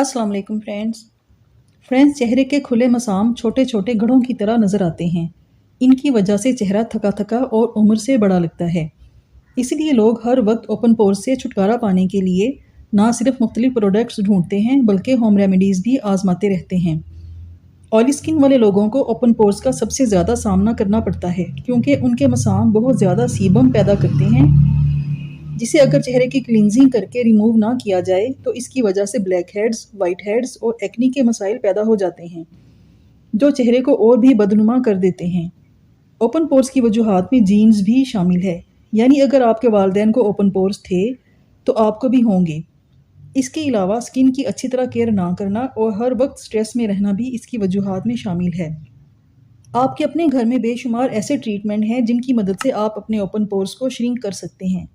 अस्सलाम वालेकुम फ्रेंड्स, चेहरे के खुले मसाम छोटे छोटे घड़ों की तरह नज़र आते हैं। इनकी वजह से चेहरा थका थका और उम्र से बड़ा लगता है। इसलिए लोग हर वक्त ओपन पोर्स से छुटकारा पाने के लिए ना सिर्फ मुख्तलिफ प्रोडक्ट्स ढूंढते हैं बल्कि होम रेमेडीज़ भी आजमाते रहते हैं। ऑयली स्किन वाले लोगों को ओपन पोर्स का सबसे ज़्यादा सामना करना पड़ता है क्योंकि उनके मसाम बहुत ज़्यादा सीबम पैदा करते हैं, जिसे अगर चेहरे की क्लींजिंग करके रिमूव ना किया जाए तो इसकी वजह से ब्लैक हेड्स, वाइट हेड्स और एक्नी के मसाइल पैदा हो जाते हैं, जो चेहरे को और भी बदनुमा कर देते हैं। ओपन पोर्स की वजूहात में जीन्स भी शामिल है, यानी अगर आपके वालिदैन को ओपन पोर्स थे तो आपको भी होंगे। इसके अलावा स्किन की अच्छी तरह केयर ना करना और हर वक्त स्ट्रेस में रहना भी इसकी वजूहात में शामिल है। आपके अपने घर में बेशुमार ऐसे ट्रीटमेंट हैं जिनकी मदद से आप अपने ओपन पोर्स को श्रिंक कर सकते हैं।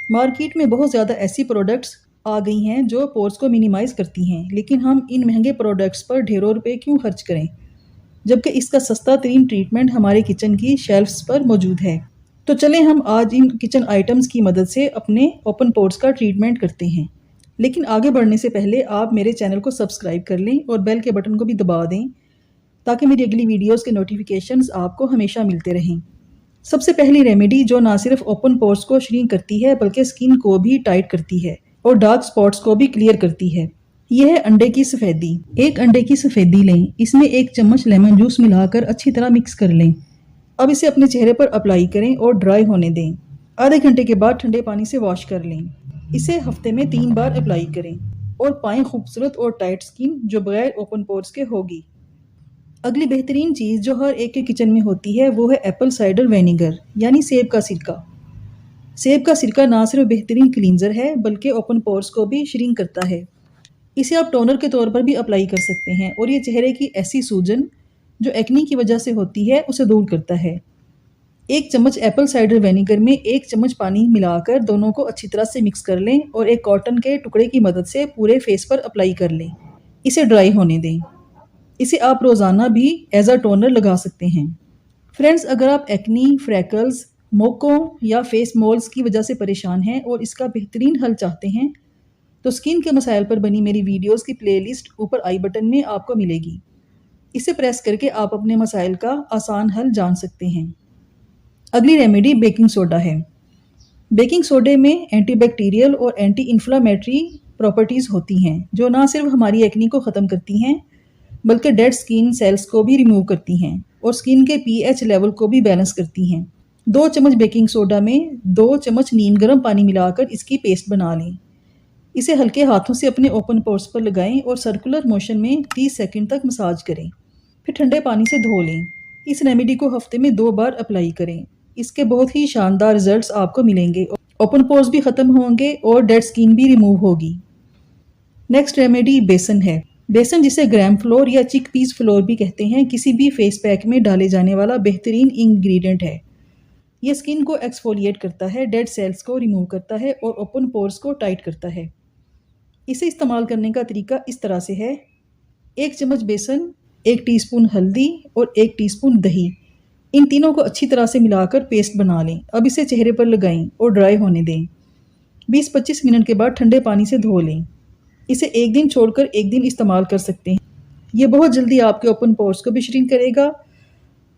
मार्केट में बहुत ज़्यादा ऐसी प्रोडक्ट्स आ गई हैं जो पोर्स को मिनिमाइज़ करती हैं, लेकिन हम इन महंगे प्रोडक्ट्स पर ढेरों रुपए क्यों खर्च करें, जबकि इसका सस्ता तरीन ट्रीटमेंट हमारे किचन की शेल्फ्स पर मौजूद है। तो चलें हम आज इन किचन आइटम्स की मदद से अपने ओपन पोर्स का ट्रीटमेंट करते हैं। लेकिन आगे बढ़ने से पहले आप मेरे चैनल को सब्सक्राइब कर लें और बेल के बटन को भी दबा दें ताकि मेरी अगली वीडियोज़ के नोटिफिकेशंस आपको हमेशा मिलते रहें। सबसे पहली रेमेडी जो ना सिर्फ ओपन पोर्स को श्रिंक करती है बल्कि स्किन को भी टाइट करती है और डार्क स्पॉट्स को भी क्लियर करती है, यह है अंडे की सफ़ेदी। एक अंडे की सफ़ेदी लें, इसमें 1 चम्मच लेमन जूस मिलाकर अच्छी तरह मिक्स कर लें। अब इसे अपने चेहरे पर अप्लाई करें और ड्राई होने दें। आधे घंटे के बाद ठंडे पानी से वॉश कर लें। इसे हफ्ते में 3 बार अप्लाई करें और पाएं खूबसूरत और टाइट स्किन जो बगैर ओपन पोर्स के होगी। अगली बेहतरीन चीज़ जो हर एक के किचन में होती है वो है एप्पल साइडर विनेगर, यानी सेब का सिरका। सेब का सिरका ना सिर्फ बेहतरीन क्लींजर है बल्कि ओपन पोर्स को भी श्रिंक करता है। इसे आप टोनर के तौर पर भी अप्लाई कर सकते हैं और ये चेहरे की ऐसी सूजन जो एक्नी की वजह से होती है उसे दूर करता है। 1 चम्मच एप्पल साइडर विनेगर में 1 चम्मच पानी मिलाकर दोनों को अच्छी तरह से मिक्स कर लें और एक कॉटन के टुकड़े की मदद से पूरे फेस पर अप्लाई कर लें। इसे ड्राई होने दें। इसे आप रोज़ाना भी एज अ टोनर लगा सकते हैं। फ्रेंड्स, अगर आप एक्नी, फ्रैकल्स, मोकों या फेस मोल्स की वजह से परेशान हैं और इसका बेहतरीन हल चाहते हैं तो स्किन के मसाइल पर बनी मेरी वीडियोस की प्लेलिस्ट ऊपर आई बटन में आपको मिलेगी। इसे प्रेस करके आप अपने मसाइल का आसान हल जान सकते हैं। अगली रेमेडी बेकिंग सोडा है। बेकिंग सोडे में एंटीबैक्टीरियल और एंटी इन्फ्लामेटरी प्रॉपर्टीज़ होती हैं जो ना सिर्फ हमारी एक्नी को ख़त्म करती हैं बल्कि डेड स्किन सेल्स को भी रिमूव करती हैं और स्किन के पीएच लेवल को भी बैलेंस करती हैं। 2 चम्मच बेकिंग सोडा में 2 चम्मच नीम गर्म पानी मिलाकर इसकी पेस्ट बना लें। इसे हल्के हाथों से अपने ओपन पोर्स पर लगाएं और सर्कुलर मोशन में 30 सेकंड तक मसाज करें, फिर ठंडे पानी से धो लें। इस रेमेडी को हफ्ते में 2 बार अप्लाई करें। इसके बहुत ही शानदार रिजल्ट्स आपको मिलेंगे। ओपन पोर्स भी ख़त्म होंगे और डेड स्किन भी रिमूव होगी। नेक्स्ट रेमेडी बेसन है। बेसन, जिसे ग्राम फ्लोर या चिक पीस फ्लोर भी कहते हैं, किसी भी फेस पैक में डाले जाने वाला बेहतरीन इंग्रेडिएंट है। ये स्किन को एक्सफोलिएट करता है, डेड सेल्स को रिमूव करता है और ओपन पोर्स को टाइट करता है। इसे इस्तेमाल करने का तरीका इस तरह से है। 1 चम्मच बेसन, 1 टीस्पून हल्दी और 1 टीस्पून दही, इन तीनों को अच्छी तरह से मिलाकर पेस्ट बना लें। अब इसे चेहरे पर लगाएं और ड्राई होने दें। 20-25 मिनट के बाद ठंडे पानी से धो लें। इसे 1 दिन छोड़कर 1 दिन इस्तेमाल कर सकते हैं। ये बहुत जल्दी आपके ओपन पोर्स को भी श्रिंक करेगा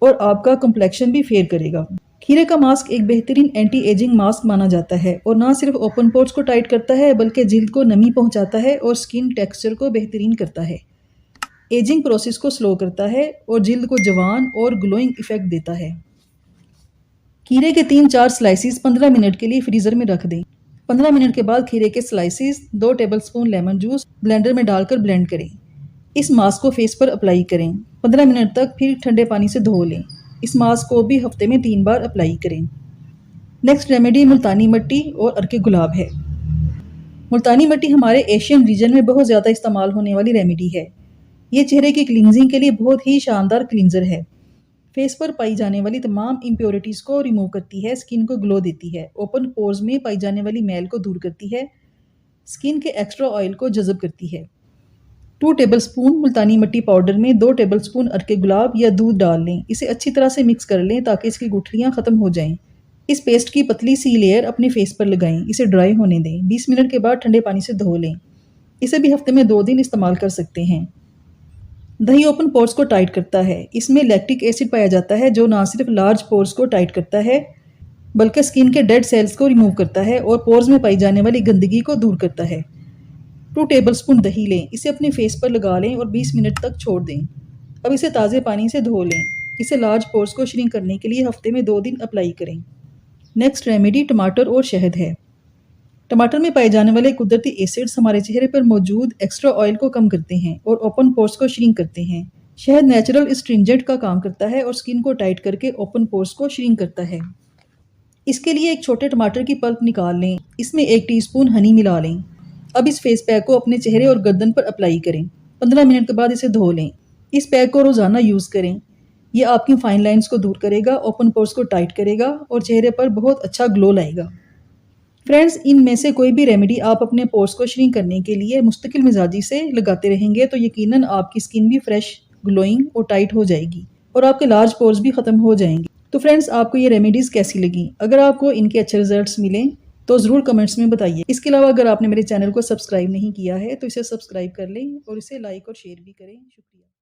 और आपका कम्प्लेक्शन भी फेयर करेगा। खीरे का मास्क एक बेहतरीन एंटी एजिंग मास्क माना जाता है और ना सिर्फ ओपन पोर्स को टाइट करता है बल्कि जिल्द को नमी पहुंचाता है और स्किन टेक्सचर को बेहतरीन करता है। एजिंग प्रोसेस को स्लो करता है और जिल्द को जवान और ग्लोइंग इफेक्ट देता है। खीरे के 3-4 स्लाइसिस 15 मिनट के लिए फ्रीज़र में रख दें। 15 मिनट के बाद खीरे के slices 2 tablespoon lemon juice blender में डालकर ब्लेंड करें। इस मास्क को फेस पर अप्लाई करें 15 मिनट तक, फिर ठंडे पानी से धो लें। इस मास्क को भी हफ्ते में 3 बार अप्लाई करें। नेक्स्ट रेमेडी मुल्तानी मिट्टी और अर्के गुलाब है। मुल्तानी मिट्टी हमारे एशियन रीजन में बहुत ज़्यादा इस्तेमाल होने वाली रेमेडी है। ये चेहरे की क्लींजिंग के लिए बहुत ही शानदार क्लींजर है। फेस पर पाई जाने वाली तमाम इम्प्योरिटीज़ को रिमूव करती है, स्किन को ग्लो देती है, ओपन पोर्स में पाई जाने वाली मैल को दूर करती है, स्किन के एक्स्ट्रा ऑयल को जज़ब करती है। 2 टेबलस्पून मुल्तानी मिट्टी पाउडर में 2 टेबलस्पून अर्के गुलाब या दूध डाल लें। इसे अच्छी तरह से मिक्स कर लें ताकि इसकी गुठलियाँ ख़त्म हो जाएं। इस पेस्ट की पतली सी लेयर अपने फेस पर लगाएं। इसे ड्राई होने दें। 20 मिनट के बाद ठंडे पानी से धो लें। इसे भी हफ्ते में 2 दिन इस्तेमाल कर सकते हैं। दही ओपन पोर्स को टाइट करता है। इसमें लैक्टिक एसिड पाया जाता है जो ना सिर्फ लार्ज पोर्स को टाइट करता है बल्कि स्किन के डेड सेल्स को रिमूव करता है और पोर्स में पाई जाने वाली गंदगी को दूर करता है। 2 टेबलस्पून दही लें, इसे अपने फेस पर लगा लें और 20 मिनट तक छोड़ दें। अब इसे ताज़े पानी से धो लें। इसे लार्ज पोर्स को श्रिंक करने के लिए हफ्ते में 2 दिन अप्लाई करें। नेक्स्ट रेमेडी टमाटर और शहद है। टमाटर में पाए जाने वाले कुदरती एसिड्स हमारे चेहरे पर मौजूद एक्स्ट्रा ऑयल को कम करते हैं और ओपन पोर्स को श्रिंक करते हैं। शहद नेचुरल स्ट्रिंजेंट का काम करता है और स्किन को टाइट करके ओपन पोर्स को श्रिंक करता है। इसके लिए एक छोटे टमाटर की पल्प निकाल लें, इसमें 1 टीस्पून हनी मिला लें। अब इस फेस पैक को अपने चेहरे और गर्दन पर अप्लाई करें। 15 मिनट के बाद इसे धो लें। इस पैक को रोज़ाना यूज़ करें। ये आपकी फाइन लाइंस को दूर करेगा, ओपन पोर्स को टाइट करेगा और चेहरे पर बहुत अच्छा ग्लो लाएगा। फ्रेंड्स, इनमें से कोई भी रेमेडी आप अपने पोर्स को श्रिंक करने के लिए मुस्तकिल मिजाजी से लगाते रहेंगे तो यकीनन आपकी स्किन भी फ्रेश, ग्लोइंग और टाइट हो जाएगी और आपके लार्ज पोर्स भी ख़त्म हो जाएंगे। तो फ्रेंड्स, आपको ये रेमेडीज़ कैसी लगी? अगर आपको इनके अच्छे रिजल्ट्स मिलें तो ज़रूर कमेंट्स में बताइए। इसके अलावा अगर आपने मेरे चैनल को सब्सक्राइब नहीं किया है तो इसे सब्सक्राइब कर लें और इसे लाइक और शेयर भी करें। शुक्रिया।